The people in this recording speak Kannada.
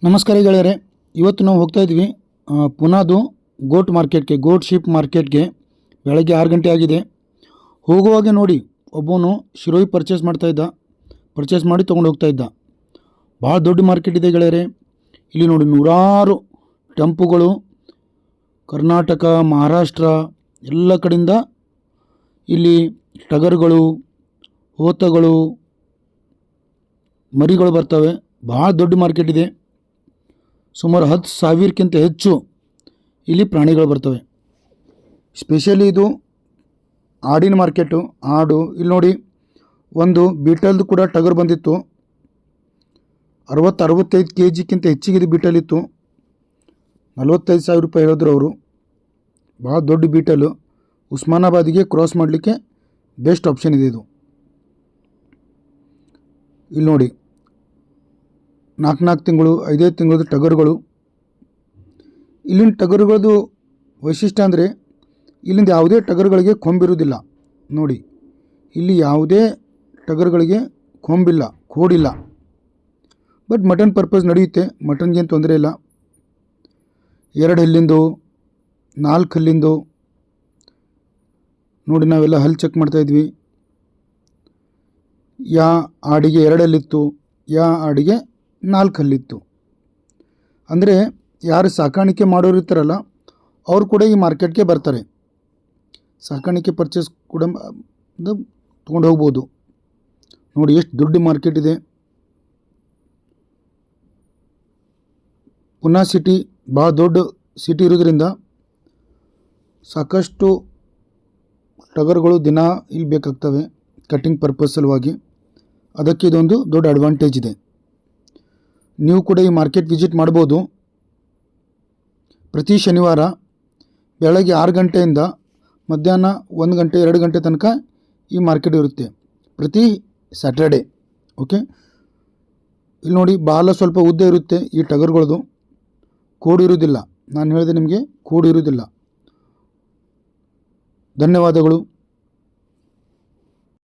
ನಮಸ್ಕಾರ ಗೆಳೆಯರೆ, ಇವತ್ತು ನಾವು ಹೋಗ್ತಾ ಇದ್ವಿ ಪುನಾದು ಗೋಟ್ ಶೀಪ್ ಮಾರ್ಕೆಟ್ಗೆ. ಬೆಳಗ್ಗೆ 6 ಗಂಟೆ ಆಗಿದೆ. ಹೋಗುವಾಗ ನೋಡಿ ಒಬ್ಬನು ಶಿರೋಯಿ ಪರ್ಚೇಸ್ ಮಾಡಿ ತೊಗೊಂಡು ಹೋಗ್ತಾ ಇದ್ದ. ಭಾಳ ದೊಡ್ಡ ಮಾರ್ಕೆಟ್ ಇದೆ ಗೆಳೆಯರೆ. ಇಲ್ಲಿ ನೋಡಿ ನೂರಾರು ಟೆಂಪುಗಳು ಕರ್ನಾಟಕ, ಮಹಾರಾಷ್ಟ್ರ ಎಲ್ಲ ಕಡೆಯಿಂದ ಇಲ್ಲಿ ಟಗರುಗಳು, ಹೋತಗಳು, ಮರಿಗಳು ಬರ್ತವೆ. ಭಾಳ ದೊಡ್ಡ ಮಾರ್ಕೆಟ್ ಇದೆ. ಸುಮಾರು 10,000ಕ್ಕಿಂತ ಹೆಚ್ಚು ಇಲ್ಲಿ ಪ್ರಾಣಿಗಳು ಬರ್ತವೆ. ಸ್ಪೆಷಲಿ ಇದು ಆಡಿನ ಮಾರ್ಕೆಟು. ಆಡು ಇಲ್ಲಿ ನೋಡಿ, ಒಂದು ಬೀಟಲ್ದು ಕೂಡ ಟಗರು ಬಂದಿತ್ತು. 60-65 kgಕ್ಕಿಂತ ಹೆಚ್ಚಿಗೆ ಇದು ಬೀಟಲ್ ಇತ್ತು. 45,000 ರೂಪಾಯಿ ಹೇಳಿದ್ರು ಅವರು. ಭಾಳ ದೊಡ್ಡ ಬೀಟಲು. ಉಸ್ಮಾನಾಬಾದಿಗೆ ಕ್ರಾಸ್ ಮಾಡಲಿಕ್ಕೆ ಬೆಸ್ಟ್ ಆಪ್ಷನ್ ಇದೆ ಇದು. ಇಲ್ಲಿ ನೋಡಿ 4 ತಿಂಗಳು 5 ತಿಂಗಳದ ಟಗರುಗಳು. ಇಲ್ಲಿನ ಟಗರುಗಳದು ವೈಶಿಷ್ಟ್ಯ ಅಂದರೆ ಇಲ್ಲಿಂದ ಯಾವುದೇ ಟಗರುಗಳಿಗೆ ಕೊಂಬಿರುವುದಿಲ್ಲ. ನೋಡಿ, ಇಲ್ಲಿ ಯಾವುದೇ ಟಗರುಗಳಿಗೆ ಕೊಂಬಿಲ್ಲ, ಕೋಡಿಲ್ಲ. ಬಟ್ ಮಟನ್ ಪರ್ಪಸ್ ನಡೆಯುತ್ತೆ, ಮಟನ್ಗೇನು ತೊಂದರೆ ಇಲ್ಲ. 2 ಹಲ್ಲಿಂದು, 4 ಹಲ್ಲಿಂದು ನೋಡಿ. ನಾವೆಲ್ಲ ಹಲ್ಲು ಚೆಕ್ ಮಾಡ್ತಾಯಿದ್ವಿ. ಯಾ ಆಡಿಗೆ 2 ಹಲ್ಲಿತ್ತು, ಯಾ ಆಡಿಗೆ 4 ಹಲ್ಲಿತ್ತು. ಅಂದರೆ ಯಾರು ಸಾಕಾಣಿಕೆ ಮಾಡೋರು ಇರ್ತಾರಲ್ಲ ಅವರು ಕೂಡ ಈ ಮಾರ್ಕೆಟ್ಗೆ ಬರ್ತಾರೆ. ಸಾಕಾಣಿಕೆ ಪರ್ಚೇಸ್ ಕೂಡ ತೊಗೊಂಡು ಹೋಗ್ಬೋದು. ನೋಡಿ ಎಷ್ಟು ದೊಡ್ಡ ಮಾರ್ಕೆಟ್ ಇದೆ. ಪುನಾ ಸಿಟಿ ಭಾಳ ದೊಡ್ಡ ಸಿಟಿ ಇರೋದ್ರಿಂದ ಸಾಕಷ್ಟು ಟಗರುಗಳು ದಿನ ಇಲ್ಲಿ ಬೇಕಾಗ್ತವೆ ಕಟ್ಟಿಂಗ್ ಪರ್ಪಸ್ ಸಲುವಾಗಿ. ಅದಕ್ಕೆ ಇದೊಂದು ದೊಡ್ಡ ಅಡ್ವಾಂಟೇಜ್ ಇದೆ. ನೀವು ಕೂಡ ಈ ಮಾರ್ಕೆಟ್ ವಿಸಿಟ್ ಮಾಡ್ಬೋದು. ಪ್ರತಿ ಶನಿವಾರ ಬೆಳಗ್ಗೆ 6 ಗಂಟೆಯಿಂದ ಮಧ್ಯಾಹ್ನ 1 ಗಂಟೆ 2 ಗಂಟೆ ತನಕ ಈ ಮಾರ್ಕೆಟ್ ಇರುತ್ತೆ, ಪ್ರತಿ ಸ್ಯಾಟರ್ಡೆ. ಓಕೆ, ಇಲ್ಲಿ ನೋಡಿ ಬಾಲ ಸ್ವಲ್ಪ ಉದ್ದ ಇರುತ್ತೆ ಈ ಟಗರುಗಳದು. ಕೋಡು ಇರೋದಿಲ್ಲ. ನಾನು ಹೇಳಿದೆ ನಿಮಗೆ, ಕೋಡು ಇರೋದಿಲ್ಲ. ಧನ್ಯವಾದಗಳು.